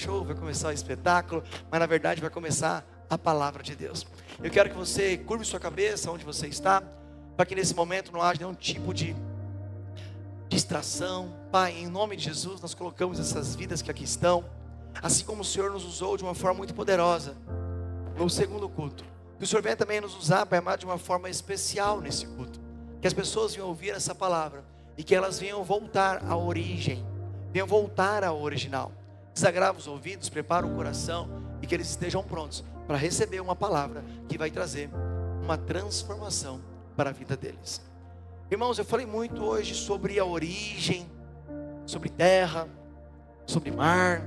show, vai começar o espetáculo, mas na verdade vai começar a palavra de Deus. Eu quero que você curve sua cabeça onde você está, para que nesse momento não haja nenhum tipo de distração. Pai, em nome de Jesus, nós colocamos essas vidas que aqui estão, assim como o Senhor nos usou de uma forma muito poderosa no segundo culto, que o Senhor venha também nos usar, Pai amado, de uma forma especial nesse culto, que as pessoas venham ouvir essa palavra e que elas venham voltar à origem, venham voltar ao original. Desagrava os ouvidos, prepara o coração e que eles estejam prontos para receber uma palavra que vai trazer uma transformação para a vida deles. Irmãos, eu falei muito hoje sobre a origem, sobre terra, sobre mar,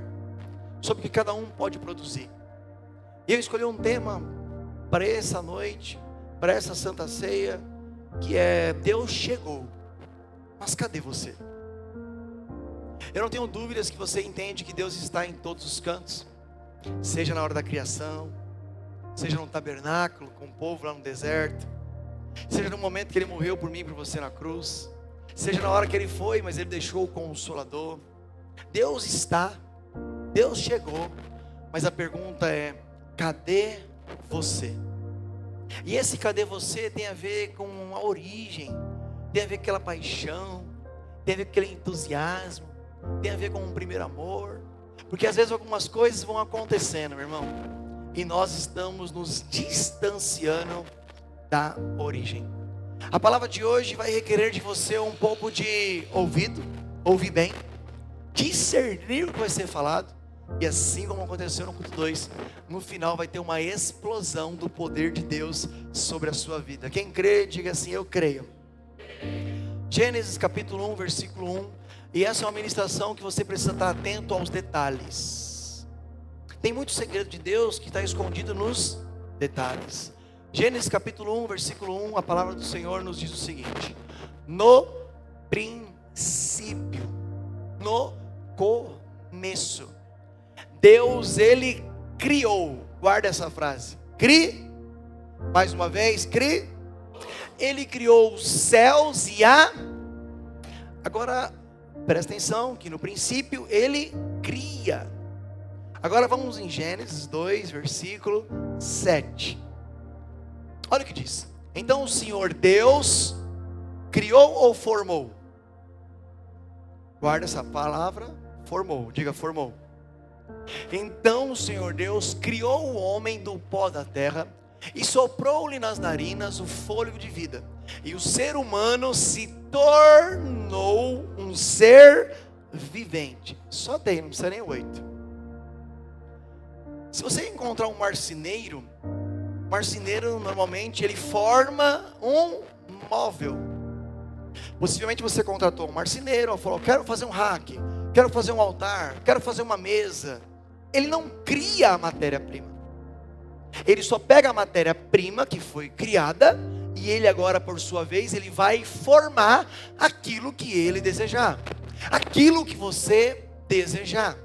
sobre o que cada um pode produzir. E eu escolhi um tema para essa noite, para essa Santa Ceia, que é: Deus chegou, mas cadê você? Eu não tenho dúvidas que você entende que Deus está em todos os cantos, seja na hora da criação, seja no tabernáculo, com o povo lá no deserto, seja no momento que Ele morreu por mim e por você na cruz, seja na hora que Ele foi, mas Ele deixou o Consolador. Deus está, Deus chegou, mas a pergunta é: cadê você? E esse cadê você tem a ver com a origem, tem a ver com aquela paixão, tem a ver com aquele entusiasmo, tem a ver com um primeiro amor, porque às vezes algumas coisas vão acontecendo, meu irmão, e nós estamos nos distanciando da origem. A palavra de hoje vai requerer de você um pouco de ouvido, ouvir bem, discernir o que vai ser falado, e assim como aconteceu no culto 2, no final vai ter uma explosão do poder de Deus sobre a sua vida. Quem crê, diga assim: eu creio. Gênesis capítulo 1, versículo 1. E essa é uma ministração que você precisa estar atento aos detalhes. Tem muito segredo de Deus que está escondido nos detalhes. Gênesis capítulo 1, versículo 1, a palavra do Senhor nos diz o seguinte: no princípio, no começo, Deus, Ele criou. Guarda essa frase. Mais uma vez, Ele criou os céus e a... Agora, presta atenção que no princípio Ele cria. Agora vamos em Gênesis 2, versículo 7. Olha o que diz: então o Senhor Deus criou ou formou? Guarda essa palavra, formou, diga formou. Então o Senhor Deus criou o homem do pó da terra e soprou-lhe nas narinas o fôlego de vida, e o ser humano se tornou um ser vivente. Só tem, não precisa nem 8. Se você encontrar um marceneiro normalmente ele forma um móvel. Possivelmente você contratou um marceneiro, falou: quero fazer um rack, quero fazer um altar, quero fazer uma mesa. Ele não cria a matéria-prima, ele só pega a matéria-prima que foi criada, e ele agora, por sua vez, ele vai formar aquilo que ele desejar, aquilo que você desejar.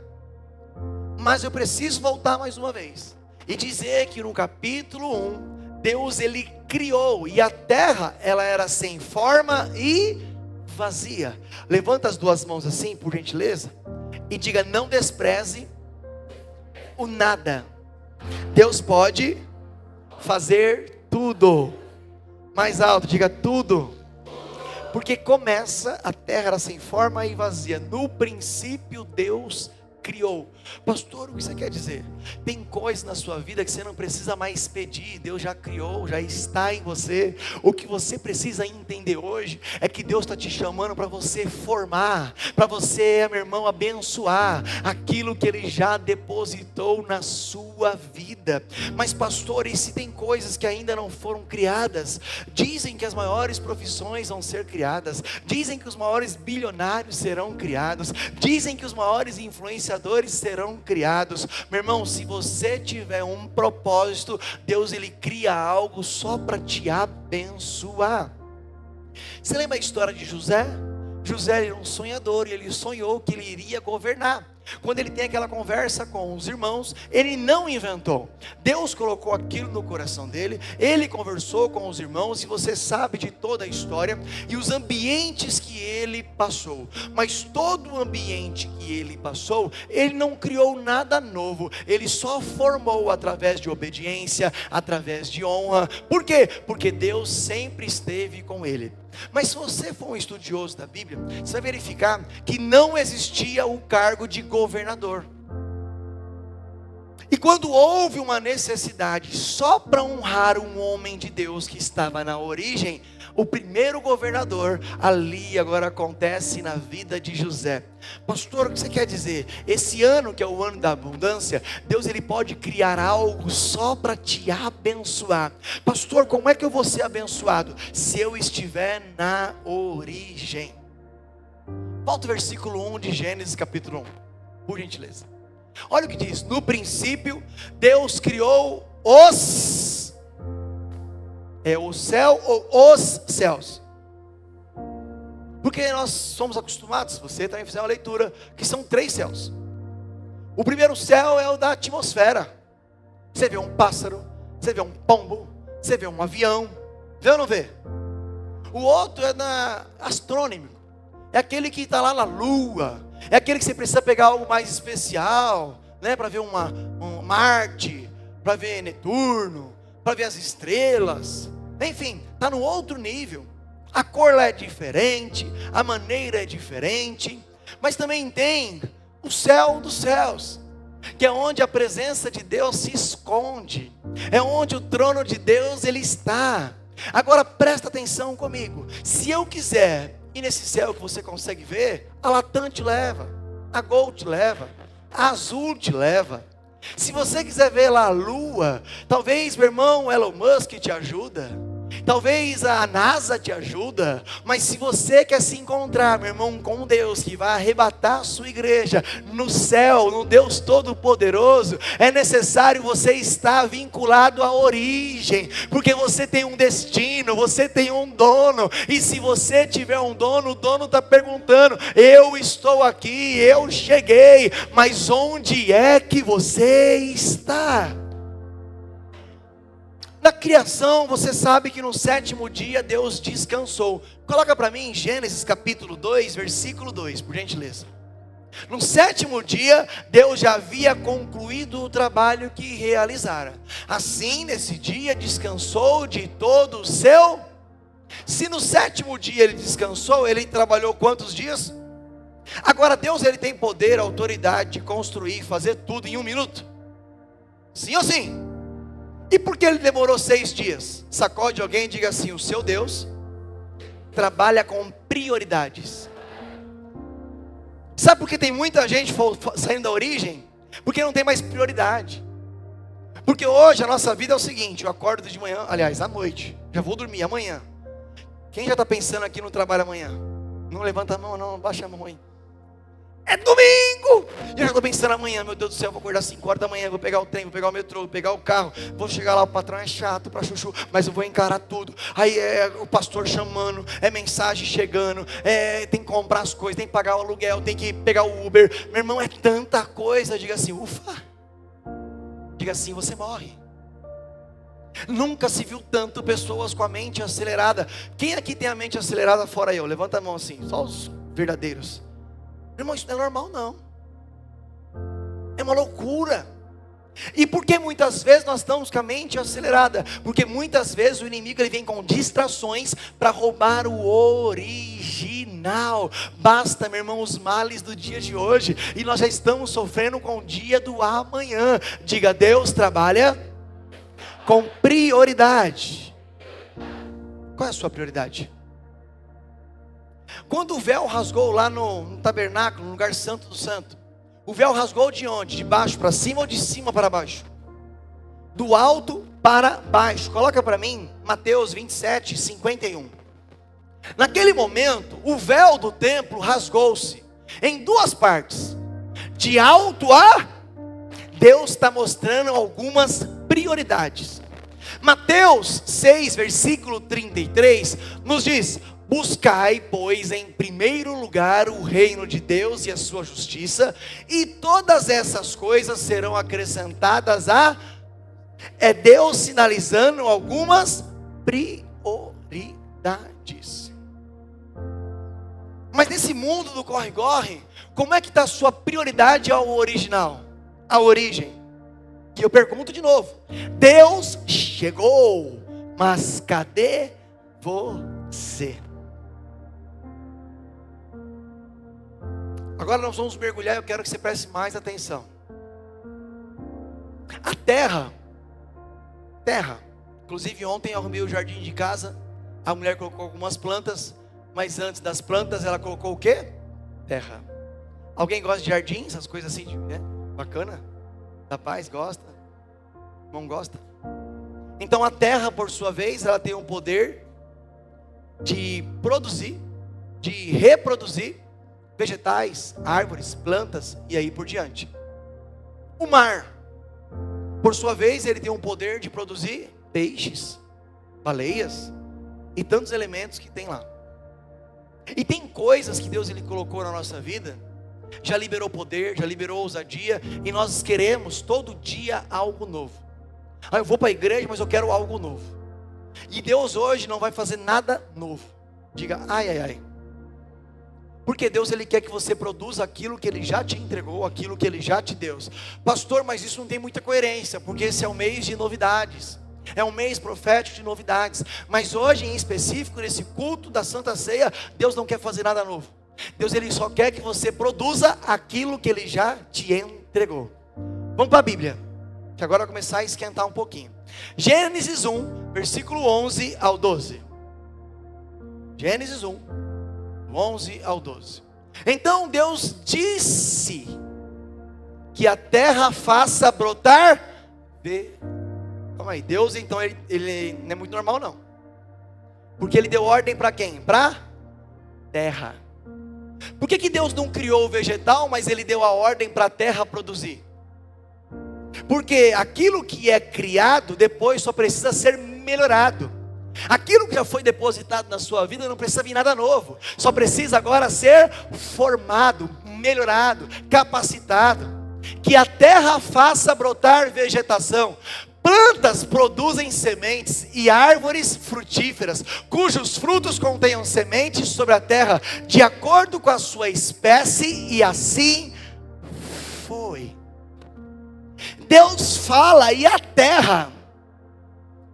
Mas eu preciso voltar mais uma vez e dizer que no capítulo 1, Deus, Ele criou, e a terra, ela era sem forma e vazia. Levanta as duas mãos assim, por gentileza, e diga: não despreze o nada. Deus pode fazer tudo. Mais alto, diga tudo. Porque começa, a terra era sem forma e vazia. No princípio Deus criou. Pastor, o que você quer dizer? Tem coisas na sua vida que você não precisa mais pedir, Deus já criou, já está em você. O que você precisa entender hoje é que Deus está te chamando para você formar, para você, meu irmão, abençoar aquilo que Ele já depositou na sua vida. Mas pastor, e se tem coisas que ainda não foram criadas? Dizem que as maiores profissões vão ser criadas, dizem que os maiores bilionários serão criados, dizem que os maiores influenciadores serão criados. Meu irmão, se você tiver um propósito, Deus, Ele cria algo só para te abençoar. Você lembra a história de José? José era um sonhador, e ele sonhou que ele iria governar. Quando ele tem aquela conversa com os irmãos, ele não inventou. Deus colocou aquilo no coração dele, ele conversou com os irmãos, e você sabe de toda a história e os ambientes que ele passou. Mas todo o ambiente que ele passou, ele não criou nada novo, ele só formou através de obediência, através de honra. Por quê? Porque Deus sempre esteve com ele. Mas se você for um estudioso da Bíblia, você vai verificar que não existia o cargo de governador. E quando houve uma necessidade só para honrar um homem de Deus que estava na origem, o primeiro governador ali agora acontece na vida de José. Pastor, o que você quer dizer? Esse ano que é o ano da abundância, Deus ele pode criar algo só para te abençoar. Pastor, como é que eu vou ser abençoado? Se eu estiver na origem. Volta o versículo 1 de Gênesis capítulo 1, por gentileza. Olha o que diz: no princípio Deus criou o céu ou os céus. Porque nós somos acostumados, você também fizer uma leitura, que são 3 céus. O primeiro céu é o da atmosfera. Você vê um pássaro, você vê um pombo, você vê um avião. Vê ou não vê? O outro é astrônomico. É aquele que está lá na lua. É aquele que você precisa pegar algo mais especial, né, para ver um Marte, para ver Netuno, para ver as estrelas. Enfim, está no outro nível. A cor lá é diferente, a maneira é diferente. Mas também tem o céu dos céus, que é onde a presença de Deus se esconde. É onde o trono de Deus ele está. Agora presta atenção comigo. Se eu quiser ir nesse céu que você consegue ver, a Latam te leva, a Gol te leva, a Azul te leva. Se você quiser ver lá a lua, talvez meu irmão Elon Musk te ajuda, talvez a NASA te ajuda. Mas se você quer se encontrar, meu irmão, com Deus que vai arrebatar a sua igreja no céu, no Deus Todo-Poderoso, é necessário você estar vinculado à origem, porque você tem um destino, você tem um dono. E se você tiver um dono, o dono está perguntando: eu estou aqui, eu cheguei, mas onde é que você está? Na criação, você sabe que no 7º dia Deus descansou. Coloca para mim Gênesis capítulo 2, versículo 2, por gentileza. No 7º dia, Deus já havia concluído o trabalho que realizara. Assim, nesse dia, descansou de todo o seu. Se no 7º dia ele descansou, ele trabalhou quantos dias? Agora, Deus ele tem poder, autoridade de construir, fazer tudo em 1 minuto? Sim ou sim? E por que ele demorou 6 dias? Sacode alguém e diga assim: o seu Deus trabalha com prioridades. Sabe por que tem muita gente saindo da origem? Porque não tem mais prioridade. Porque hoje a nossa vida é o seguinte: eu acordo de manhã, aliás, à noite, já vou dormir amanhã. Quem já está pensando aqui no trabalho amanhã? Não levanta a mão, não, baixa a mão aí. É domingo! Eu já estou pensando amanhã, meu Deus do céu, vou acordar 5 horas da manhã, vou pegar o trem, vou pegar o metrô, vou pegar o carro, vou chegar lá, o patrão é chato pra chuchu, mas eu vou encarar tudo. Aí é o pastor chamando, é mensagem chegando, tem que comprar as coisas, tem que pagar o aluguel, tem que pegar o Uber. Meu irmão, é tanta coisa. Diga assim: ufa. Diga assim: você morre. Nunca se viu tanto pessoas com a mente acelerada. Quem aqui tem a mente acelerada fora eu? Levanta a mão assim, só os verdadeiros. Irmão, isso não é normal não. É uma loucura. E por que muitas vezes nós estamos com a mente acelerada? Porque muitas vezes o inimigo ele vem com distrações para roubar o original. Basta, meu irmão, os males do dia de hoje, e nós já estamos sofrendo com o dia do amanhã. Diga: Deus trabalha com prioridade. Qual é a sua prioridade? Quando o véu rasgou lá no tabernáculo, no lugar santo do santo, o véu rasgou de onde? De baixo para cima ou de cima para baixo? Do alto para baixo. Coloca para mim Mateus 27, 51. Naquele momento, o véu do templo rasgou-se em 2 partes. De alto a... Deus está mostrando algumas prioridades. Mateus 6, versículo 33, nos diz: Buscai, pois, em primeiro lugar o reino de Deus e a sua justiça, e todas essas coisas serão acrescentadas a... É Deus sinalizando algumas prioridades. Mas nesse mundo do corre-corre, como é que está a sua prioridade ao original, à origem? E eu pergunto de novo: Deus chegou, mas cadê você? Agora nós vamos mergulhar e eu quero que você preste mais atenção. A terra, inclusive ontem eu arrumei o jardim de casa, a mulher colocou algumas plantas, mas antes das plantas ela colocou o quê? Terra. Alguém gosta de jardim, essas coisas assim, né? Bacana? Da paz, gosta? Não gosta? Então a terra, por sua vez, ela tem o poder de produzir, de reproduzir vegetais, árvores, plantas e aí por diante. O mar, por sua vez, ele tem o poder de produzir peixes, baleias e tantos elementos que tem lá. E tem coisas que Deus ele colocou na nossa vida, já liberou poder, já liberou ousadia, e nós queremos todo dia algo novo. Eu vou para a igreja, mas eu quero algo novo. E Deus hoje não vai fazer nada novo. Diga ai, ai, ai. Porque Deus ele quer que você produza aquilo que Ele já te entregou, aquilo que Ele já te deu. Pastor, mas isso não tem muita coerência, porque esse é um mês de novidades. É um mês profético de novidades. Mas hoje em específico, nesse culto da Santa Ceia, Deus não quer fazer nada novo. Deus ele só quer que você produza aquilo que Ele já te entregou. Vamos para a Bíblia, que agora vai começar a esquentar um pouquinho. Gênesis 1, versículo 11 ao 12. Gênesis 1, 11 ao 12. Então Deus disse que a terra faça brotar Calma aí, Deus então ele não é muito normal não. Porque Ele deu ordem para quem? Para terra. Por que Deus não criou o vegetal, mas Ele deu a ordem para a terra produzir? Porque aquilo que é criado depois só precisa ser melhorado. Aquilo que já foi depositado na sua vida não precisa vir nada novo. Só precisa agora ser formado, melhorado, capacitado. Que a terra faça brotar vegetação. Plantas produzem sementes e árvores frutíferas, cujos frutos contenham sementes sobre a terra, de acordo com a sua espécie, e assim foi. Deus fala e a terra,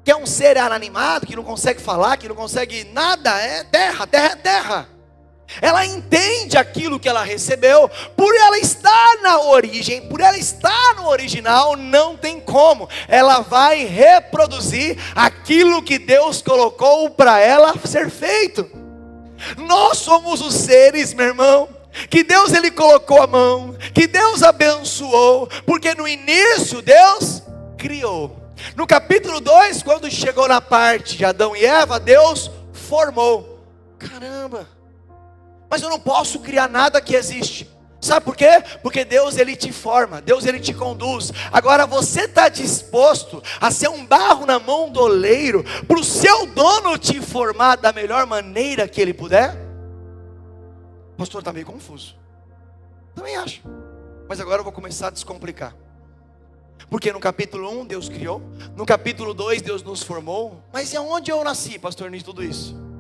que é um ser inanimado, que não consegue falar, que não consegue nada, é terra, terra é terra. Ela entende aquilo que ela recebeu, por ela estar na origem, por ela estar no original, não tem como. Ela vai reproduzir aquilo que Deus colocou para ela ser feito. Nós somos os seres, meu irmão, que Deus ele colocou a mão, que Deus abençoou, porque no início Deus criou. No capítulo 2, quando chegou na parte de Adão e Eva, Deus formou. Caramba! Mas eu não posso criar nada que existe. Sabe por quê? Porque Deus ele te forma, Deus ele te conduz. Agora você está disposto a ser um barro na mão do oleiro, para o seu dono te formar da melhor maneira que ele puder? O pastor está meio confuso. Também acho. Mas agora eu vou começar a descomplicar. Porque no capítulo 1 Deus criou, no capítulo 2 Deus nos formou. Mas e aonde eu nasci, pastor, nisso tudo isso?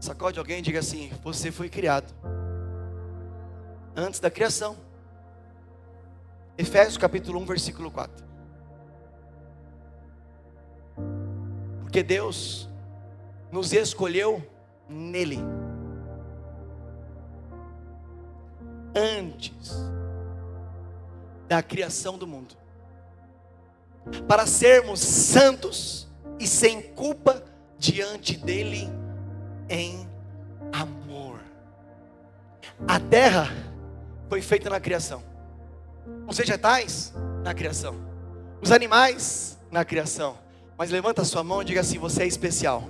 Sacode alguém e diga assim: você foi criado antes da criação. Efésios capítulo 1, versículo 4. Porque Deus nos escolheu nele, antes da criação do mundo, para sermos santos e sem culpa diante dele em amor. A terra foi feita na criação, os vegetais na criação, os animais na criação. Mas levanta a sua mão e diga assim: você é especial.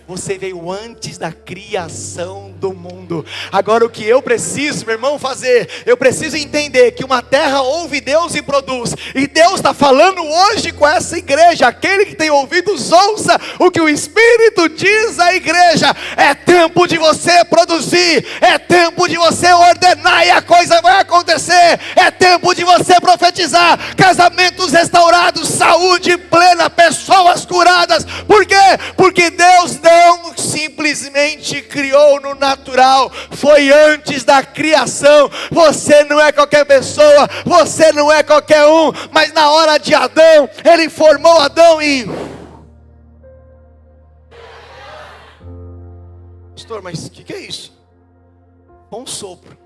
Você veio antes da criação do mundo. Agora o que eu preciso, meu irmão, fazer? Eu preciso entender que uma terra ouve Deus e produz. E Deus está falando hoje com essa igreja. Aquele que tem ouvidos, ouça o que o Espírito diz à igreja. É tempo de você produzir. É tempo de você ordenar e a coisa vai acontecer. É tempo de você profetizar. Casamentos restaurados, saúde plena, pessoas curadas. Por quê? Porque Deus não simplesmente criou no natural, foi antes da criação. Você não é qualquer pessoa, você não é qualquer um, mas na hora de Adão, Ele formou Adão e... Pastor, mas o que é isso? Um sopro.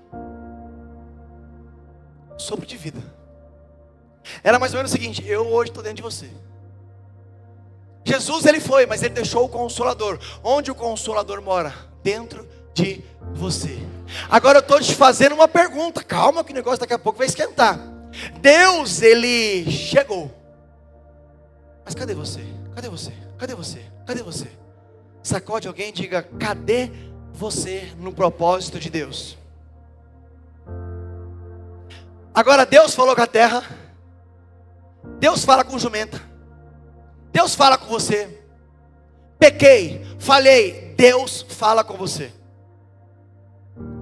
Sopro de vida. Era mais ou menos o seguinte: eu hoje estou dentro de você. Jesus ele foi, mas ele deixou o Consolador. Onde o Consolador mora? Dentro de você. Agora eu estou te fazendo uma pergunta. Calma que o negócio daqui a pouco vai esquentar. Deus ele chegou. Mas cadê você? Cadê você? Cadê você? Cadê você? Sacode alguém e diga: cadê você no propósito de Deus? Agora Deus falou com a terra. Deus fala com jumenta. Deus fala com você. Pequei, falhei, Deus fala com você.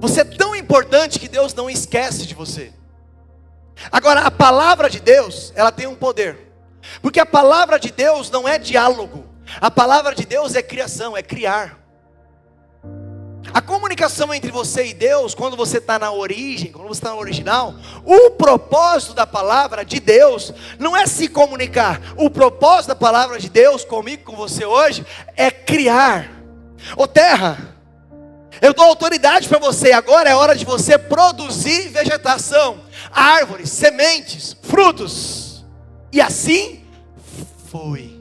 Você é tão importante que Deus não esquece de você. Agora a palavra de Deus, ela tem um poder. Porque a palavra de Deus não é diálogo. A palavra de Deus é criação, é criar. A comunicação entre você e Deus, quando você está na origem, quando você está no original, o propósito da palavra de Deus não é se comunicar. O propósito da palavra de Deus comigo, com você hoje, é criar. Ô terra, eu dou autoridade para você. Agora é hora de você produzir vegetação, árvores, sementes, frutos. E assim foi.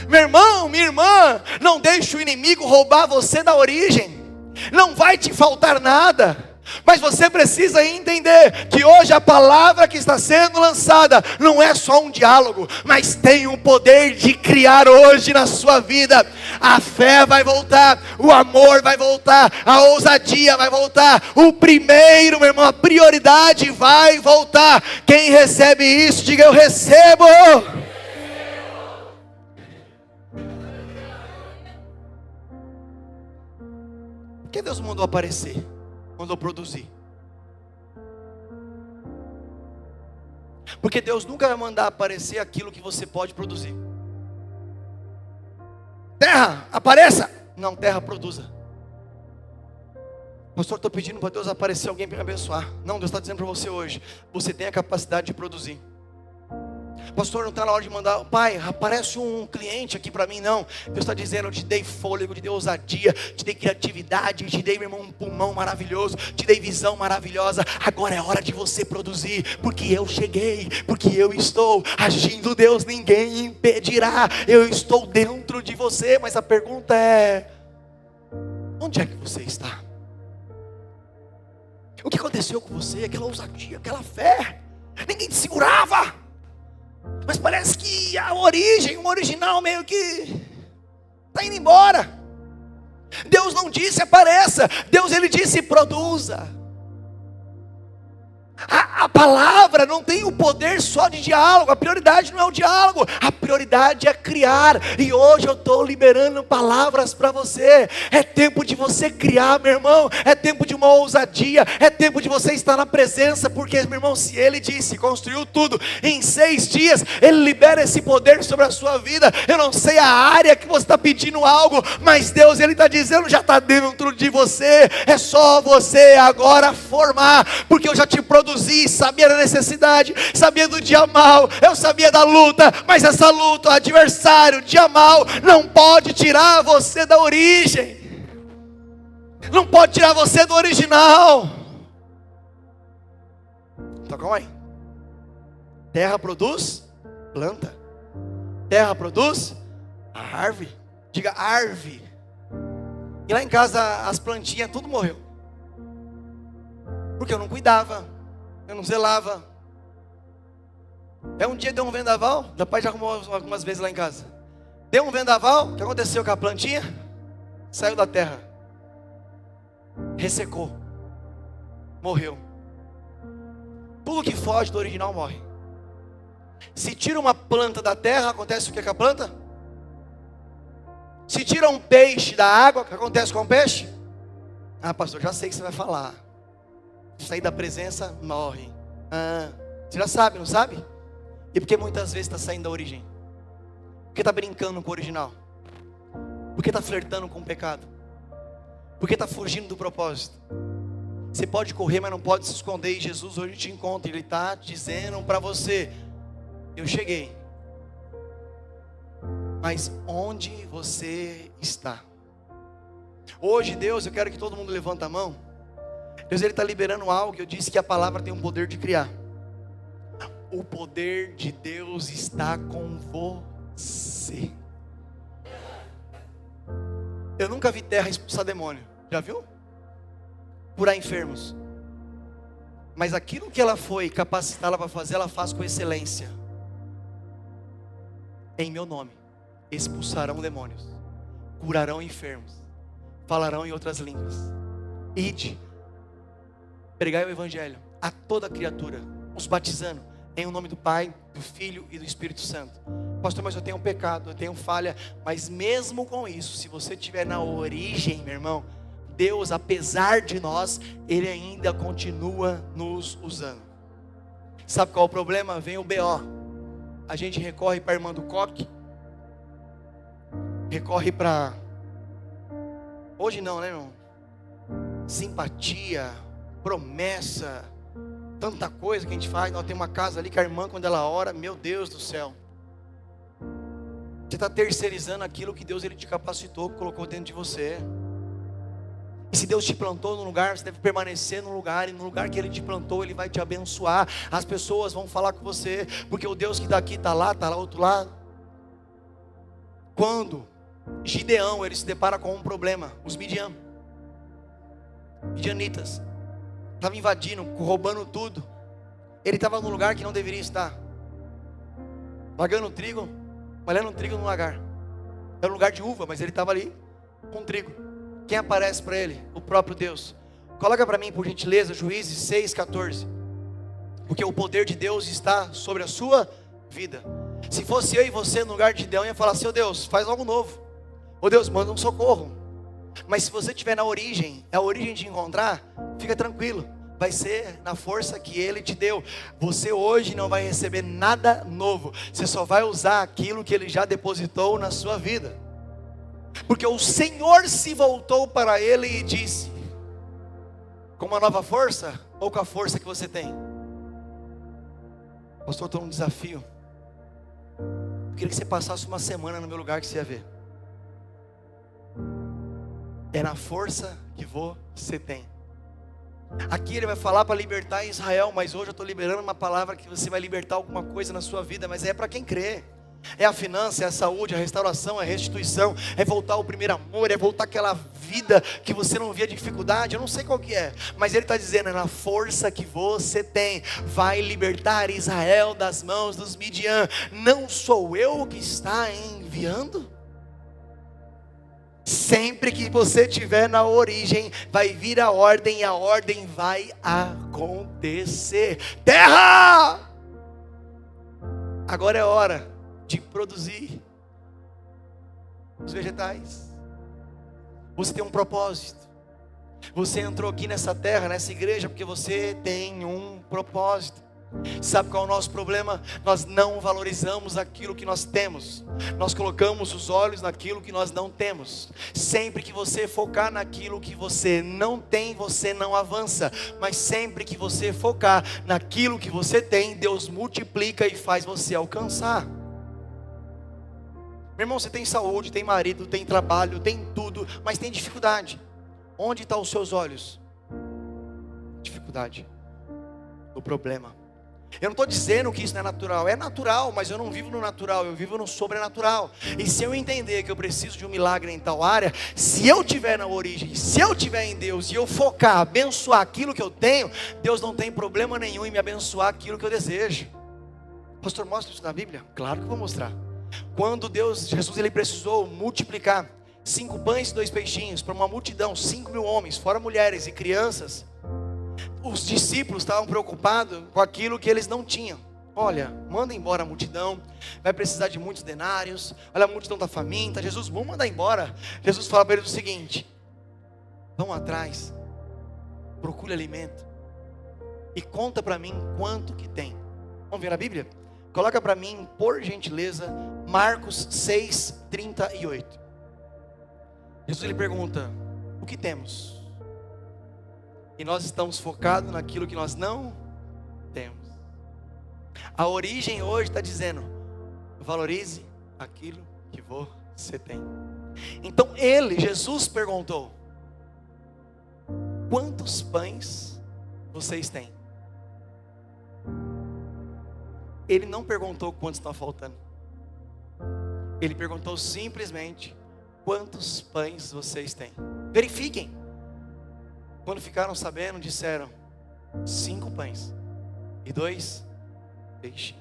Meu irmão, minha irmã, não deixe o inimigo roubar você da origem. Não vai te faltar nada. Mas você precisa entender que hoje a palavra que está sendo lançada não é só um diálogo, mas tem o poder de criar hoje na sua vida. A fé vai voltar, o amor vai voltar, a ousadia vai voltar, o primeiro, meu irmão, a prioridade vai voltar. Quem recebe isso, diga: eu recebo. Por que Deus mandou aparecer? Mandou produzir? Porque Deus nunca vai mandar aparecer aquilo que você pode produzir. Terra, apareça! Não, terra, produza. Pastor, estou pedindo para Deus aparecer alguém para me abençoar. Não, Deus está dizendo para você hoje: você tem a capacidade de produzir. Pastor, não está na hora de mandar, pai, aparece um cliente aqui para mim. Não, Deus está dizendo: eu te dei fôlego, te dei ousadia, te dei criatividade, te dei, meu irmão, um pulmão maravilhoso, te dei visão maravilhosa. Agora é hora de você produzir, porque eu cheguei, porque eu estou agindo. Deus, ninguém impedirá. Eu estou dentro de você. Mas a pergunta é: onde é que você está? O que aconteceu com você? Aquela ousadia, aquela fé, ninguém te segurava. Mas parece que a origem, o original meio que está indo embora. Deus não disse apareça, Deus ele disse produza. A palavra não tem o poder só de diálogo. A prioridade não é o diálogo, a prioridade é criar. E hoje eu estou liberando palavras para você. É tempo de você criar, meu irmão. É tempo de uma ousadia. É tempo de você estar na presença. Porque, meu irmão, se Ele disse, construiu tudo em 6 dias, Ele libera esse poder sobre a sua vida. Eu não sei a área que você está pedindo algo, mas Deus, Ele está dizendo, já está dentro de você. É só você agora formar, porque eu já te produzi. Sabia da necessidade, sabia do dia mal, eu sabia da luta, mas essa luta, o adversário, o dia mal, não pode tirar você da origem, não pode tirar você do original. Então calma aí. Terra produz planta, terra produz árvore, diga árvore. E lá em casa as plantinhas tudo morreu, porque eu não cuidava, eu não zelava. Um dia deu um vendaval, meu pai já arrumou algumas vezes lá em casa. Deu um vendaval, o que aconteceu com a plantinha? Saiu da terra, ressecou, morreu. Tudo que foge do original morre. Se tira uma planta da terra, acontece o que com a planta? Se tira um peixe da água, o que acontece com o peixe? Ah, pastor, já sei o que você vai falar. Sair da presença, morre. Você já sabe, não sabe? E por que muitas vezes está saindo da origem? Porque está brincando com o original? Porque está flertando com o pecado? Porque está fugindo do propósito? Você pode correr, mas não pode se esconder. E Jesus hoje te encontra. Ele está dizendo para você: eu cheguei. Mas onde você está? Hoje, Deus, eu quero que todo mundo levante a mão. Deus, Ele está liberando algo. Eu disse que a palavra tem um poder de criar. O poder de Deus está com você. Eu nunca vi terra expulsar demônio. Já viu? Curar enfermos. Mas aquilo que ela foi capacitada para fazer, ela faz com excelência. Em meu nome expulsarão demônios, curarão enfermos, falarão em outras línguas. Ide, pregai o evangelho a toda criatura, os batizando em o nome do Pai, do Filho e do Espírito Santo. Pastor, mas eu tenho um pecado, eu tenho falha. Mas mesmo com isso, se você estiver na origem, meu irmão, Deus, apesar de nós, Ele ainda continua nos usando. Sabe qual é o problema? Vem o BO. A gente recorre para a irmã do coque, recorre para, hoje não, né, irmão? Simpatia, promessa, tanta coisa que a gente faz. Nós temos uma casa ali que a irmã, quando ela ora, meu Deus do céu, você está terceirizando aquilo que Deus Ele te capacitou, colocou dentro de você. E se Deus te plantou num lugar, você deve permanecer num lugar. E no lugar que Ele te plantou, Ele vai te abençoar. As pessoas vão falar com você, porque o Deus que daqui está lá outro lado. Quando Gideão, ele se depara com um problema, os midianitas estavam invadindo, roubando tudo. Ele estava num lugar que não deveria estar, largando trigo, malhando trigo no lagar. Era um lugar de uva, mas ele estava ali com trigo. Quem aparece para ele? O próprio Deus. Coloca para mim, por gentileza, Juízes 6:14. Porque o poder de Deus está sobre a sua vida. Se fosse eu e você no lugar de Gideão, ia falar: seu Deus, faz algo novo. Ô Deus, manda um socorro. Mas se você estiver na origem, é a origem de encontrar, fica tranquilo, vai ser na força que Ele te deu. Você hoje não vai receber nada novo, você só vai usar aquilo que Ele já depositou na sua vida. Porque o Senhor se voltou para ele e disse: com uma nova força ou com a força que você tem? Pastor, estou num desafio. Eu queria que você passasse uma semana no meu lugar, que você ia ver. É na força que você tem. Aqui ele vai falar para libertar Israel, mas hoje eu estou liberando uma palavra que você vai libertar alguma coisa na sua vida, mas é para quem crê. É a finança, é a saúde, a restauração, é a restituição, é voltar ao primeiro amor, é voltar àquela vida que você não via dificuldade. Eu não sei qual que é, mas ele está dizendo: é na força que você tem, vai libertar Israel das mãos dos Midian. Não sou eu que está enviando? Sempre que você estiver na origem, vai vir a ordem, e a ordem vai acontecer. Terra! Agora é hora de produzir os vegetais. Você tem um propósito. Você entrou aqui nessa terra, nessa igreja, porque você tem um propósito. Sabe qual é o nosso problema? Nós não valorizamos aquilo que nós temos. Nós colocamos os olhos naquilo que nós não temos. Sempre que você focar naquilo que você não tem, você não avança. Mas sempre que você focar naquilo que você tem, Deus multiplica e faz você alcançar. Meu irmão, você tem saúde, tem marido, tem trabalho, tem tudo, mas tem dificuldade. Onde estão os seus olhos? Dificuldade. O problema. Eu não estou dizendo que isso não é natural. É natural, mas eu não vivo no natural, eu vivo no sobrenatural. E se eu entender que eu preciso de um milagre em tal área, se eu estiver na origem, se eu estiver em Deus e eu focar, abençoar aquilo que eu tenho, Deus não tem problema nenhum em me abençoar aquilo que eu desejo. Pastor, mostra isso na Bíblia? Claro que eu vou mostrar. Quando Jesus ele precisou multiplicar 5 pães e 2 peixinhos para uma multidão, 5.000 homens, fora mulheres e crianças, os discípulos estavam preocupados com aquilo que eles não tinham. Olha, manda embora a multidão, vai precisar de muitos denários, olha, a multidão está faminta. Jesus, vamos mandar embora. Jesus fala para eles o seguinte: vão atrás, procure alimento e conta para mim quanto que tem. Vamos ver a Bíblia? Coloca para mim, por gentileza, Marcos 6:38. Jesus ele pergunta: o que temos? E nós estamos focados naquilo que nós não temos. A origem hoje está dizendo: valorize aquilo que você tem. Então Jesus perguntou: quantos pães vocês têm? Ele não perguntou quantos estão faltando. Ele perguntou simplesmente: quantos pães vocês têm? Verifiquem. Quando ficaram sabendo, disseram: 5 pães e 2 peixinhos.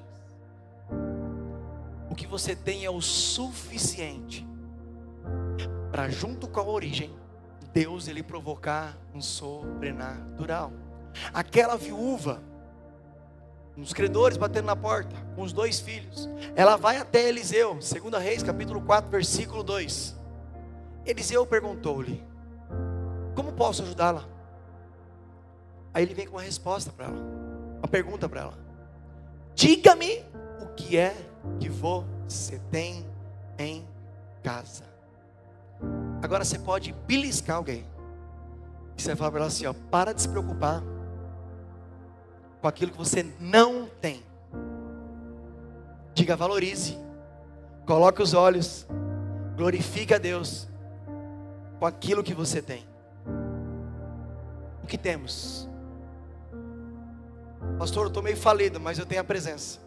O que você tem é o suficiente para, junto com a origem, Deus ele provocar um sobrenatural. Aquela viúva, os credores batendo na porta, com os 2 filhos, ela vai até Eliseu, 2 Reis, capítulo 4, versículo 2. Eliseu perguntou-lhe: como posso ajudá-la? Aí ele vem com uma resposta para ela, uma pergunta para ela: diga-me o que é que você tem em casa. Agora você pode beliscar alguém, e você vai falar para ela assim: ó, para de se preocupar com aquilo que você não tem. Diga: valorize, coloque os olhos, glorifique a Deus com aquilo que você tem. O que temos? Pastor, eu estou meio falido, mas eu tenho a presença.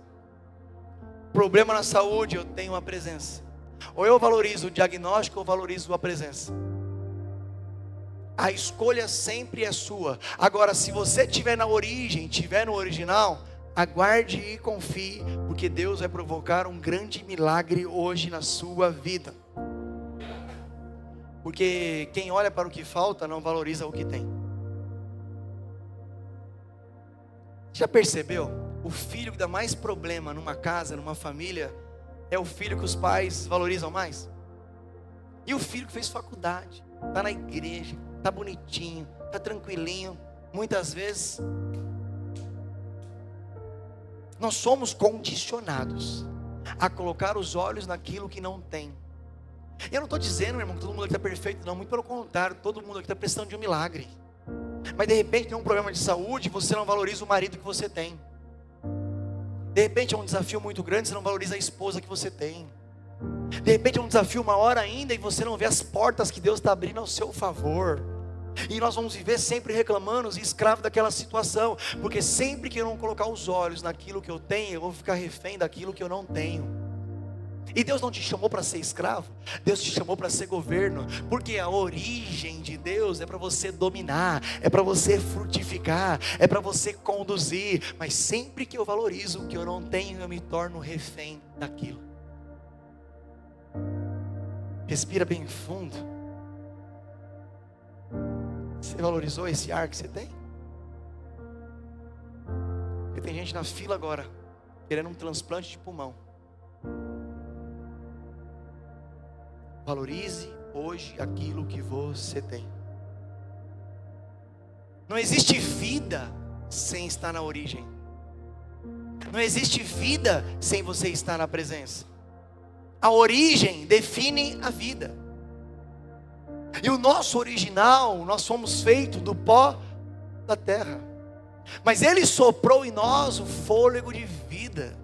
Problema na saúde, eu tenho a presença. Ou eu valorizo o diagnóstico, ou valorizo a presença. A escolha sempre é sua. Agora, se você estiver na origem, estiver no original, aguarde e confie, porque Deus vai provocar um grande milagre hoje na sua vida. Porque quem olha para o que falta não valoriza o que tem. Já percebeu? O filho que dá mais problema numa casa, numa família, é o filho que os pais valorizam mais. E o filho que fez faculdade, está na igreja, está bonitinho, está tranquilinho. Muitas vezes nós somos condicionados a colocar os olhos naquilo que não tem. E eu não estou dizendo, meu irmão, que todo mundo aqui está perfeito, não. Muito pelo contrário, todo mundo aqui está precisando de um milagre. Mas de repente tem um problema de saúde, você não valoriza o marido que você tem. De repente é um desafio muito grande, você não valoriza a esposa que você tem. De repente é um desafio maior ainda, e você não vê as portas que Deus está abrindo ao seu favor. E nós vamos viver sempre reclamando e escravos daquela situação, porque sempre que eu não colocar os olhos naquilo que eu tenho, eu vou ficar refém daquilo que eu não tenho. E Deus não te chamou para ser escravo, Deus te chamou para ser governo, porque a origem de Deus é para você dominar, é para você frutificar, é para você conduzir. Mas sempre que eu valorizo o que eu não tenho, eu me torno refém daquilo. Respira bem fundo. Você valorizou esse ar que você tem? Porque tem gente na fila agora querendo um transplante de pulmão. Valorize hoje aquilo que você tem. Não existe vida sem estar na origem. Não existe vida sem você estar na presença. A origem define a vida. E o nosso original, nós fomos feitos do pó da terra. Mas Ele soprou em nós o fôlego de vida.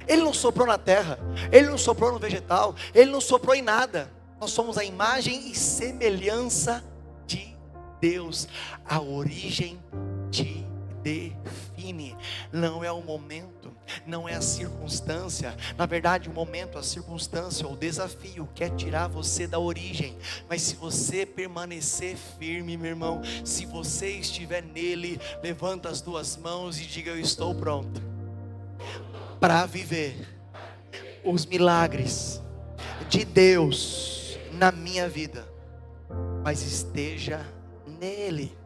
Ele não soprou na terra, Ele não soprou no vegetal, Ele não soprou em nada. Nós somos a imagem e semelhança de Deus. A origem te define. Não é o momento, não é a circunstância. Na verdade, o momento, a circunstância, o desafio quer tirar você da origem. Mas se você permanecer firme, meu irmão, se você estiver nele, levanta as 2 mãos e diga: eu estou pronto para viver os milagres de Deus na minha vida, mas esteja nele.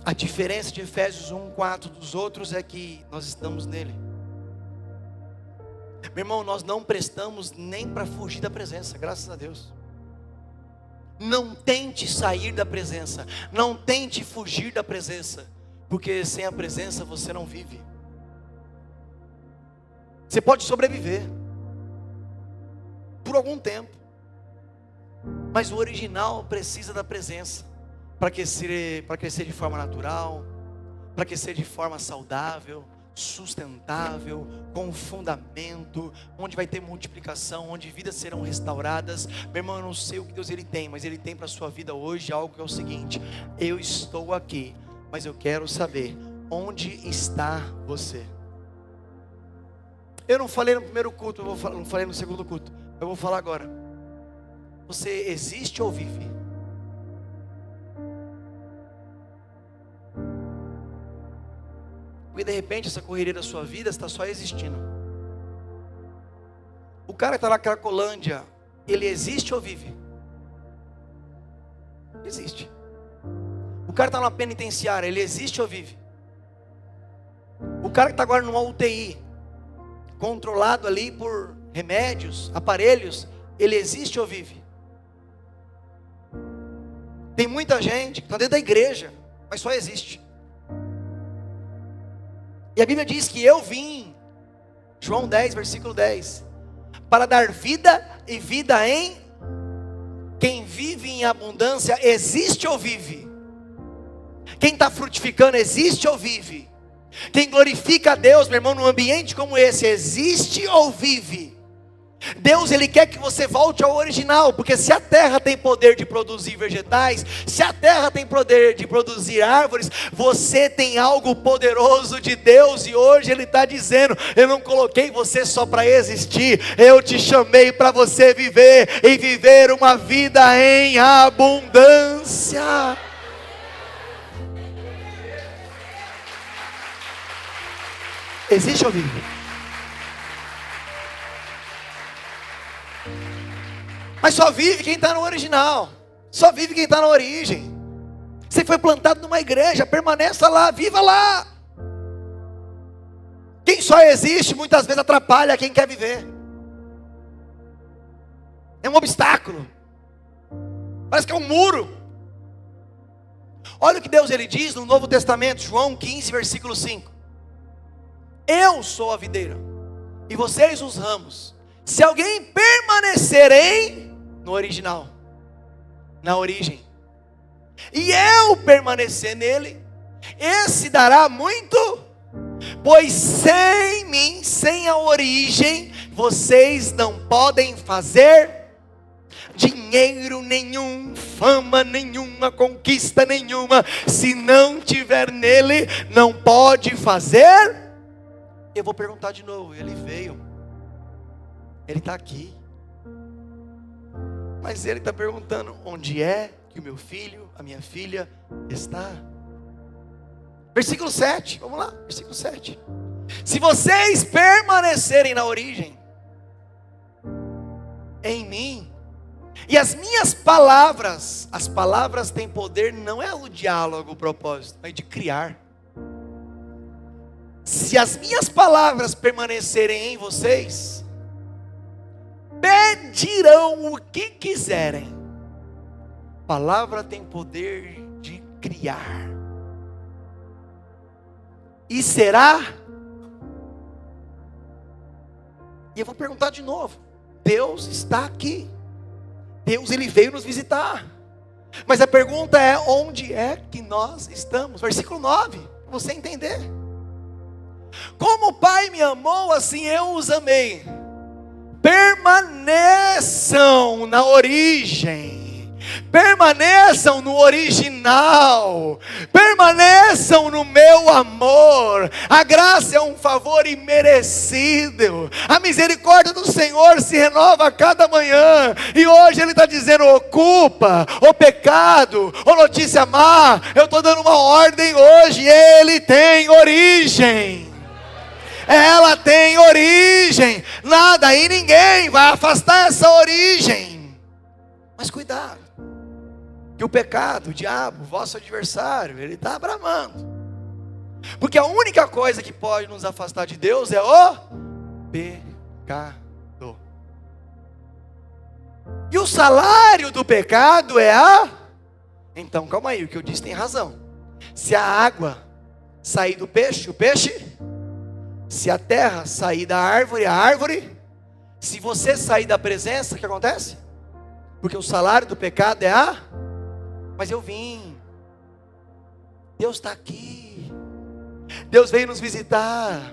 A diferença de Efésios 1:4 dos outros é que nós estamos nele. Meu irmão, nós não prestamos nem para fugir da presença, graças a Deus. Não tente sair da presença, não tente fugir da presença, porque sem a presença você não vive. Você pode sobreviver por algum tempo, mas o original precisa da presença para crescer de forma natural, para crescer de forma saudável, sustentável, com fundamento, onde vai ter multiplicação, onde vidas serão restauradas. Meu irmão, eu não sei o que Deus ele tem, mas ele tem para a sua vida hoje algo que é o seguinte: eu estou aqui, mas eu quero saber onde está você. Eu não falei no primeiro culto, não falei no segundo culto, eu vou falar agora. Você existe ou vive? Porque de repente essa correria da sua vida está só existindo. O cara que está na Cracolândia, ele existe ou vive? Existe. O cara que está numa penitenciária, ele existe ou vive? O cara que está agora numa UTI, controlado ali por remédios, aparelhos, ele existe ou vive? Tem muita gente que está dentro da igreja, mas só existe. E a Bíblia diz que eu vim, João 10, versículo 10, para dar vida e vida em... Quem vive em abundância existe ou vive? Quem está frutificando existe ou vive? Quem glorifica a Deus, meu irmão, num ambiente como esse, existe ou vive? Deus, Ele quer que você volte ao original, porque se a terra tem poder de produzir vegetais, se a terra tem poder de produzir árvores, você tem algo poderoso de Deus, e hoje Ele está dizendo: eu não coloquei você só para existir, eu te chamei para você viver, e viver uma vida em abundância. Existe ou vive? Mas só vive quem está no original, só vive quem está na origem. Você foi plantado numa igreja, permaneça lá, viva lá. Quem só existe muitas vezes atrapalha quem quer viver. É um obstáculo, parece que é um muro. Olha o que Deus ele diz no Novo Testamento, João 15, versículo 5. Eu sou a videira, e vocês os ramos. Se alguém permanecer no original, na origem, e eu permanecer nele, esse dará muito, pois sem mim, sem a origem, vocês não podem fazer dinheiro nenhum, fama nenhuma, conquista nenhuma. Se não tiver nele, não pode fazer. Eu vou perguntar de novo, ele veio, ele está aqui, mas ele está perguntando: onde é que o meu filho, a minha filha está? Versículo 7, vamos lá, versículo 7. Se vocês permanecerem na origem, em mim, e as minhas palavras, as palavras têm poder, não é o diálogo, o propósito, mas de criar. Se as minhas palavras permanecerem em vocês, pedirão o que quiserem. Palavra tem poder de criar. E será? E eu vou perguntar de novo. Deus está aqui. Deus ele veio nos visitar. Mas a pergunta é: onde é que nós estamos? Versículo 9, para você entender. Como o Pai me amou, assim eu os amei. Permaneçam na origem, permaneçam no original, permaneçam no meu amor. A graça é um favor imerecido, a misericórdia do Senhor se renova a cada manhã. E hoje Ele está dizendo: ocupa, o pecado, ou notícia má, eu estou dando uma ordem hoje. Ele tem origem. Ela tem origem. Nada e ninguém vai afastar essa origem. Mas cuidado, que o pecado, o diabo, vosso adversário, ele está bramando. Porque a única coisa que pode nos afastar de Deus é o pecado. E o salário do pecado é a... Então calma aí, o que eu disse tem razão. Se a água sair do peixe, o peixe. Se a terra sair da árvore, a árvore. Se você sair da presença, o que acontece? Porque o salário do pecado é a... Mas eu vim. Deus está aqui. Deus veio nos visitar.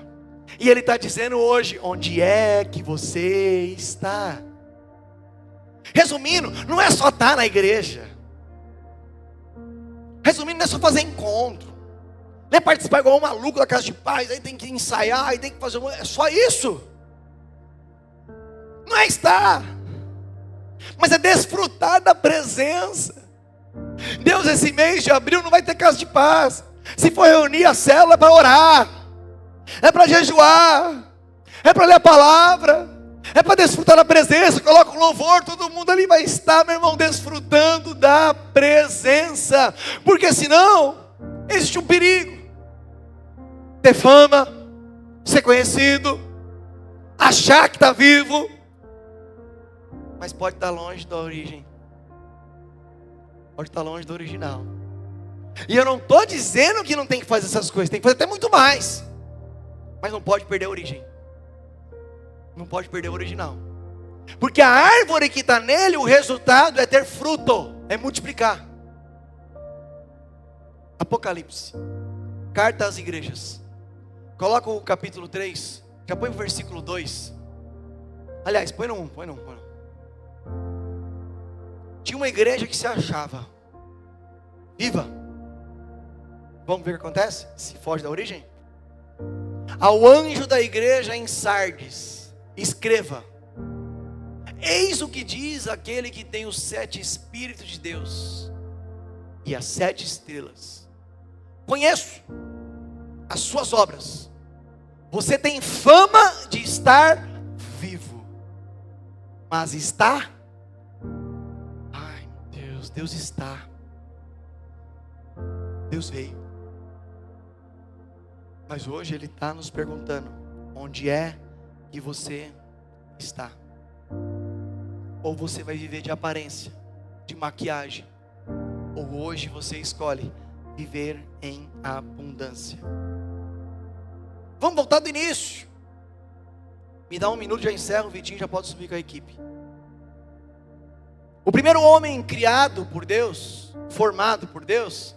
E Ele está dizendo hoje, onde é que você está? Resumindo, não é só estar na igreja. Resumindo, não é só fazer encontro. Não é participar igual um maluco da casa de paz. Aí tem que ensaiar, aí tem que fazer... É só isso. Não é estar. Mas é desfrutar da presença. Deus, esse mês de abril não vai ter casa de paz. Se for reunir a célula é para orar. É para jejuar. É para ler a palavra. É para desfrutar da presença. Coloca um louvor, todo mundo ali vai estar, meu irmão, desfrutando da presença. Porque senão, existe um perigo. Ter fama, ser conhecido, achar que está vivo, mas pode estar longe da origem. Pode estar longe do original. E eu não estou dizendo que não tem que fazer essas coisas. Tem que fazer até muito mais. Mas não pode perder a origem. Não pode perder o original. Porque a árvore que está nele, o resultado é ter fruto, é multiplicar. Apocalipse, carta às igrejas. Coloca o capítulo 3. Já põe o versículo 2. Aliás, põe no 1. Tinha uma igreja que se achava viva. Vamos ver o que acontece? Se foge da origem. Ao anjo da igreja em Sardes, escreva: eis o que diz aquele que tem os 7 Espíritos de Deus e as 7 estrelas. Conheço as suas obras. Você tem fama de estar vivo, mas está... Ai meu Deus, Deus está. Deus veio. Mas hoje Ele está nos perguntando: onde é que você está? Ou você vai viver de aparência, de maquiagem, ou hoje você escolhe viver em abundância. Vamos voltar do início. Me dá 1 minuto, já encerro. O Vitinho já pode subir com a equipe. O primeiro homem criado por Deus, formado por Deus,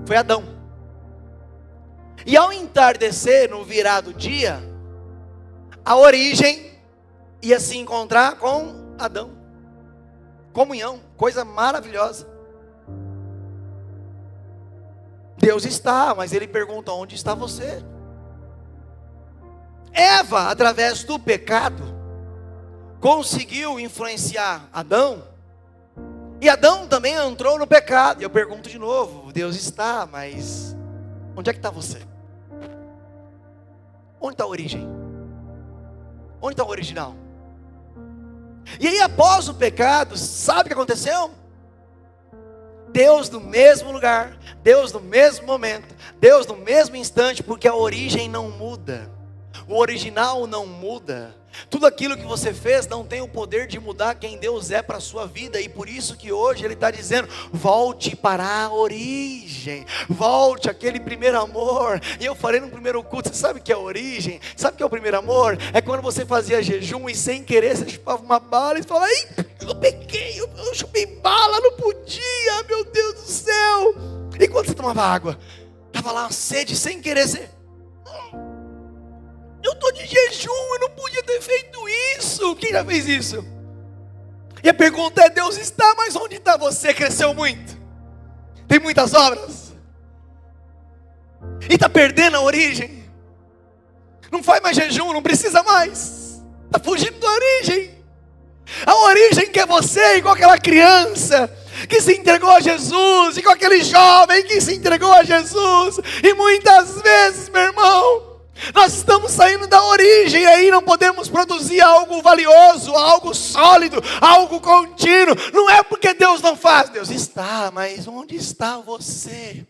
foi Adão. E ao entardecer, no virar do dia, a origem ia se encontrar com Adão. Comunhão, coisa maravilhosa. Deus está, mas Ele pergunta: onde está você? Eva, através do pecado, conseguiu influenciar Adão. E Adão também entrou no pecado. E eu pergunto de novo: Deus está, mas onde é que está você? Onde está a origem? Onde está o original? E aí, após o pecado, sabe o que aconteceu? Deus no mesmo lugar, Deus no mesmo momento, Deus no mesmo instante, porque a origem não muda, o original não muda. Tudo aquilo que você fez não tem o poder de mudar quem Deus é para a sua vida. E por isso que hoje Ele está dizendo: volte para a origem, volte àquele primeiro amor. E eu falei no primeiro culto: você sabe o que é a origem? Sabe o que é o primeiro amor? É quando você fazia jejum e sem querer você chupava uma bala e falava: ai, eu pequei, eu chupei bala, não podia, meu Deus do céu. E quando você tomava água, estava lá uma sede, sem querer você... eu estou de jejum, eu não podia ter feito isso. Quem já fez isso? E a pergunta é: Deus está, mas onde está você? Cresceu muito, tem muitas obras, e está perdendo a origem. Não faz mais jejum, não precisa mais, está fugindo da origem. A origem que é você, igual aquela criança que se entregou a Jesus, igual aquele jovem que se entregou a Jesus. E muitas vezes, meu irmão, Nós estamos saindo da origem, e aí não podemos produzir algo valioso, algo sólido, algo contínuo. Não é porque Deus não faz, Deus está, mas onde está você?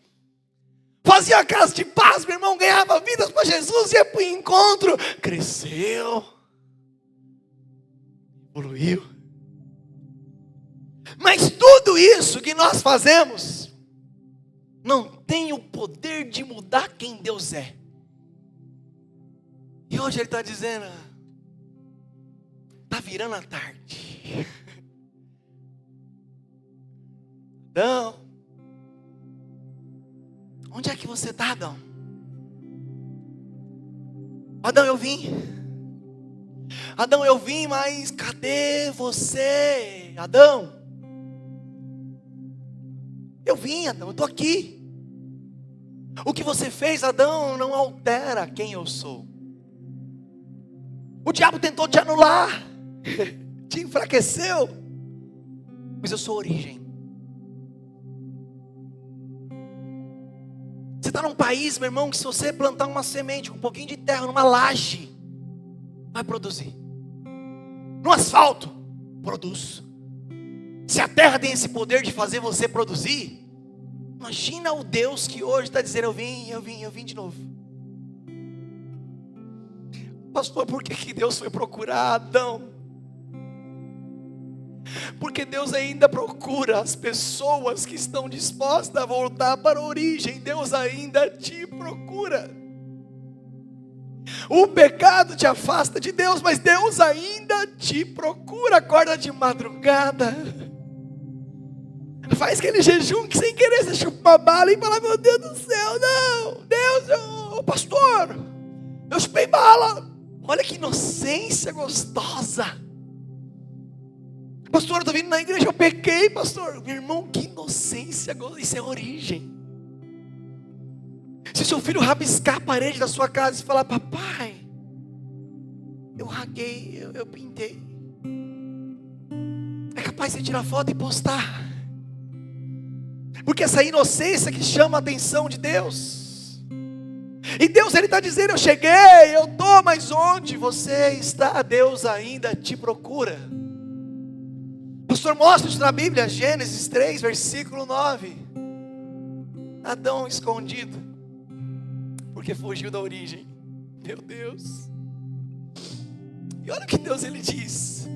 Fazia a casa de paz, meu irmão, ganhava vidas para Jesus, ia para o encontro, cresceu, evoluiu. Mas tudo isso que nós fazemos não tem o poder de mudar quem Deus é. E hoje Ele está dizendo, está virando a tarde. Adão, onde é que você está, Adão? Adão, eu vim. Adão, eu vim, mas cadê você? Adão, eu vim, Adão, eu estou aqui. O que você fez, Adão, não altera quem eu sou. O diabo tentou te anular, te enfraqueceu, mas eu sou a origem. Você está num país, meu irmão, que se você plantar uma semente, um pouquinho de terra, numa laje, vai produzir. No asfalto, produz. Se a terra tem esse poder de fazer você produzir, imagina o Deus que hoje está dizendo, eu vim de novo. Pastor, por que Deus foi procurar Adão? Porque Deus ainda procura as pessoas que estão dispostas a voltar para a origem. Deus ainda te procura. O pecado te afasta de Deus, mas Deus ainda te procura. Acorda de madrugada, faz aquele jejum que sem querer você chupa uma bala e fala, meu Deus do céu, não, Deus, pastor, eu chupei bala. Olha que inocência gostosa. Pastor, eu estou vindo na igreja, eu pequei, pastor. Meu irmão, que inocência gostosa. Isso é origem. Se seu filho rabiscar a parede da sua casa e falar, papai, eu raguei, eu pintei, é capaz de você tirar foto e postar. Porque essa inocência que chama a atenção de Deus. E Deus, Ele está dizendo, eu cheguei, eu estou, mas onde você está? Deus ainda te procura. Pastor, mostra isso na Bíblia, Gênesis 3, versículo 9. Adão escondido, porque fugiu da origem. Meu Deus. E olha o que Deus Ele diz.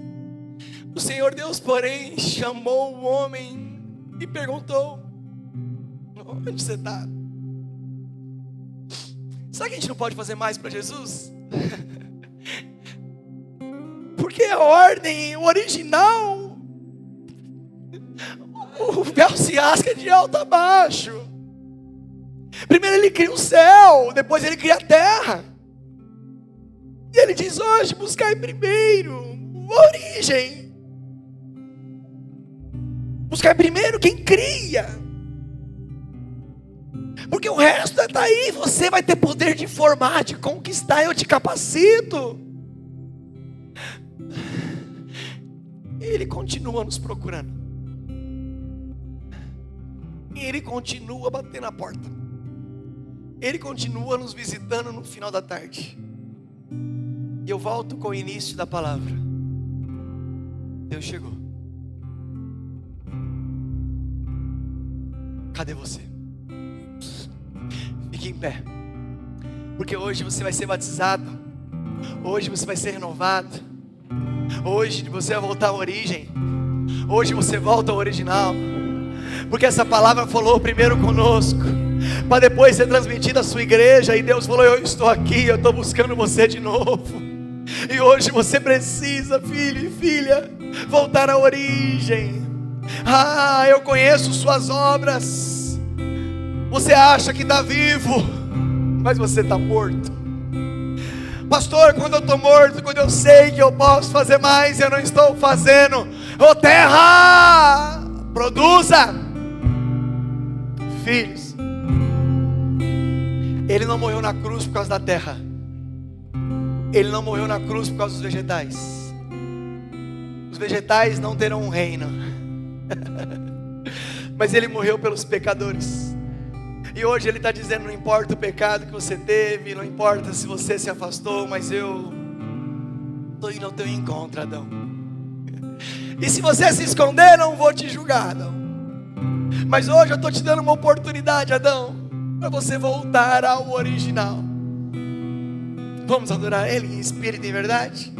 O Senhor Deus, porém, chamou o homem e perguntou, onde você está? Será que a gente não pode fazer mais para Jesus? Porque a ordem, o original, o véu se rasga de alto a baixo. Primeiro Ele cria o céu, depois Ele cria a terra. E Ele diz hoje, buscai primeiro a origem. Buscai primeiro quem cria. Porque o resto está aí, você vai ter poder de formar, de conquistar, eu te capacito. Ele continua nos procurando. Ele continua batendo na porta. Ele continua nos visitando no final da tarde. E eu volto com o início da palavra. Deus chegou. Cadê você? Fique em pé, porque hoje você vai ser batizado, hoje você vai ser renovado, hoje você vai voltar à origem, hoje você volta ao original, porque essa palavra falou primeiro conosco, para depois ser transmitida à sua igreja, e Deus falou, eu estou aqui, eu estou buscando você de novo, e hoje você precisa, filho e filha, voltar à origem. Eu conheço suas obras. Você acha que está vivo, mas você está morto. Pastor, quando eu estou morto, quando eu sei que eu posso fazer mais, eu não estou fazendo. Ô terra, produza filhos. Ele não morreu na cruz por causa da terra. Ele não morreu na cruz por causa dos vegetais. Os vegetais não terão um reino. Mas Ele morreu pelos pecadores. E hoje Ele está dizendo: não importa o pecado que você teve, não importa se você se afastou, mas eu estou indo ao teu encontro, Adão. E se você se esconder, não vou te julgar, Adão. Mas hoje eu estou te dando uma oportunidade, Adão, para você voltar ao original. Vamos adorar Ele em espírito e em verdade?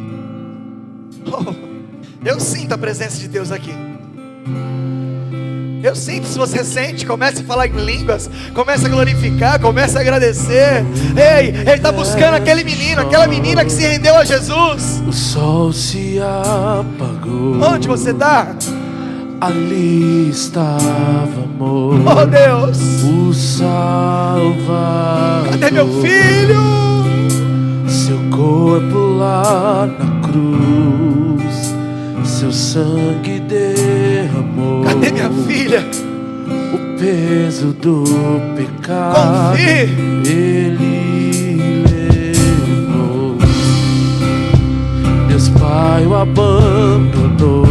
Oh, eu sinto a presença de Deus aqui. Eu sinto. Se você sente, comece a falar em línguas, comece a glorificar, comece a agradecer. Ei, Ele está buscando aquele menino, aquela menina que se rendeu a Jesus. O sol se apagou. Onde você está? Ali estávamos. Oh Deus, o Salvador. cadê meu filho? Seu corpo lá na cruz, seu sangue derramou. Cadê minha filha? O peso do pecado. Confie. Ele levou. Deus Pai o abandonou,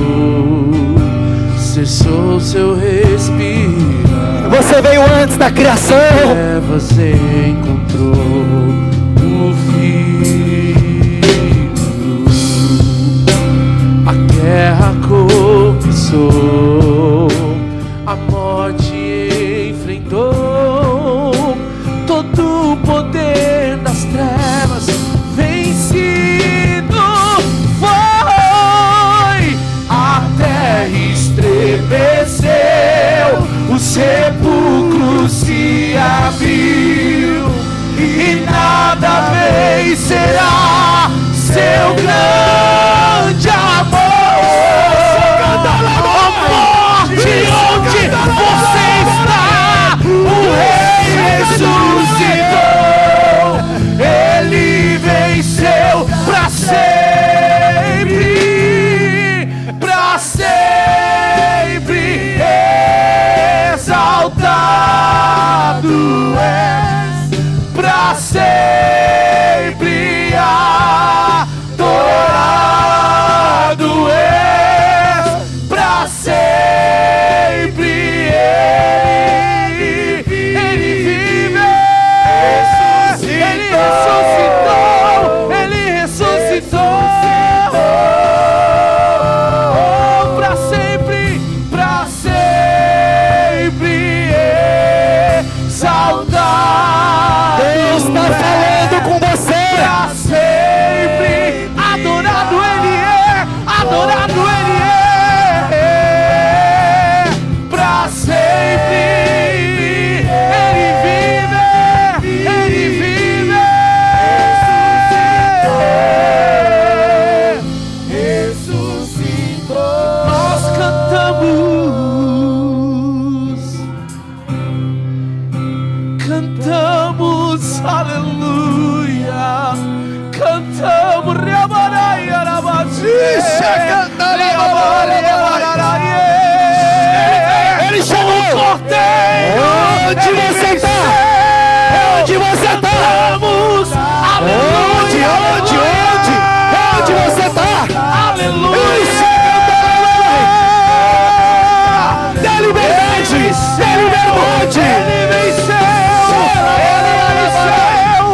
cessou seu respirar. Você veio antes da criação. Trevas encontrou o Filho. A guerra começou, a morte enfrentou, todo o poder das trevas vencido foi. A terra estremeceu, o sepulcro se abriu, e nada vencerá seu grande amor. Morte, onde você está? O Rei ressuscitou, Ele venceu pra sempre, pra sempre. Exaltado és, pra sempre adorado és, pra sempre. Ele vive, Ele ressuscitou, pra sempre, pra sempre. Exaltado, Deus está falando com você. pra sempre. Adorado Ele é, adorado Ele é, pra sempre. Ele vive, Ele vive. Ressuscitou. Nós cantamos, aleluia, cantamos, Reabarai, Ele chamou o corteiro. Onde você está? Onde você está? Cantamos, aleluia. Onde você está? Aleluia. Dê liberdade, dê liberdade. Ele venceu, Ele venceu,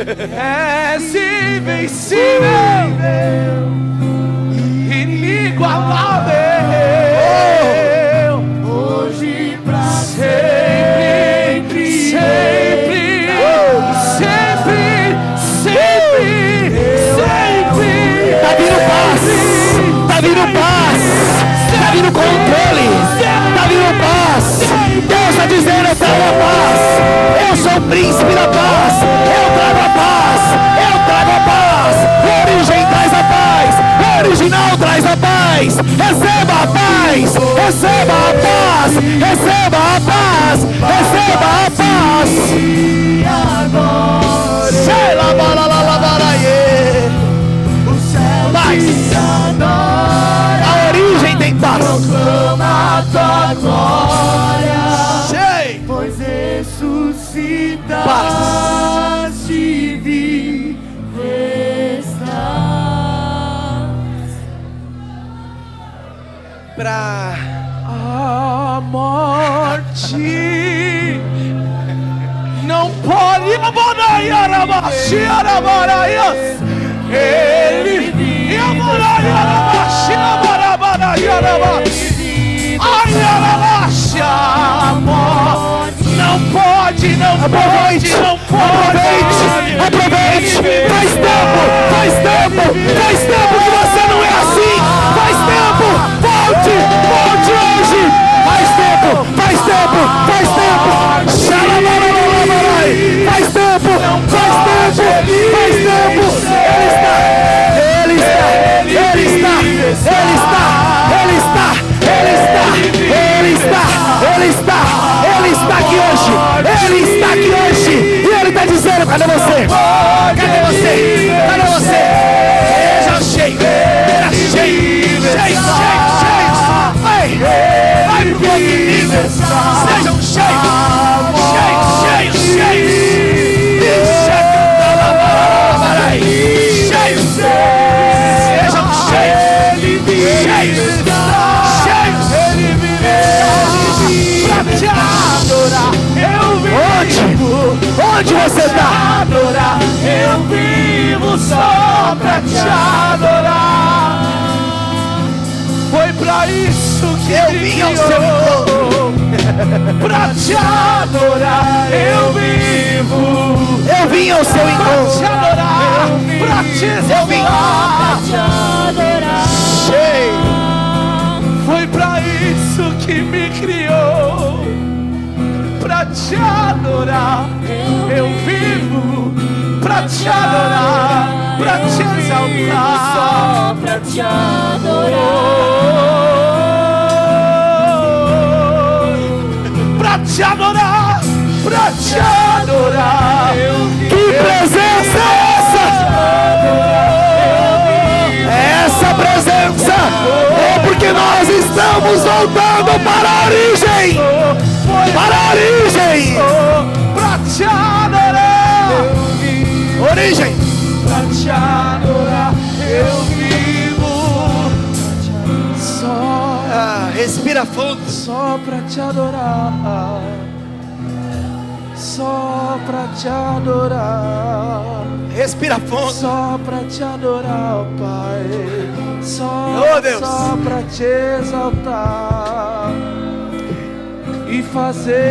És invencível, inigualável, hoje pra sempre, sempre, sempre, sempre, sempre. Tá vindo paz, tá vindo paz, tá vindo controle, tá vindo paz. Deus está dizendo: eu trago a paz, eu sou o príncipe da paz, eu trago a paz, eu trago a paz. A origem traz a paz, o original traz a paz. Receba a paz, receba a paz, receba a paz, receba a paz. Sheila balalabaraie. Paz. A origem tem paz. Proclama a tua glória, pois ressuscitaste e vive estás. Pra A morte não pode ele e a não pode, não pode, não pode. Aproveite, faz tempo que você não é assim. Faz tempo, volte hoje. Faz tempo. Faz tempo. Ele está aqui hoje. E ele está dizendo: cadê você? Seja cheio. Vai pro outro nível. Sejam cheios. Onde você está? Eu vivo só pra te adorar. Foi pra isso que Eu vim ao seu encontro. pra te adorar. Eu vivo. Eu vim ao seu Pra te encontro. adorar. Pra te exaltar. Cheio. Foi pra isso que me criou. Pra te adorar. Eu vivo pra te adorar, pra te exaltar, só pra te adorar, pra te adorar, pra te adorar. Que presença é essa? Essa presença é porque nós estamos voltando para a origem. Pra te adorar, Origem. pra te adorar, eu vivo respira fundo. só pra te adorar, só pra te adorar, Respira fundo. só pra te adorar, Pai, Oh, Deus. só pra te exaltar e fazer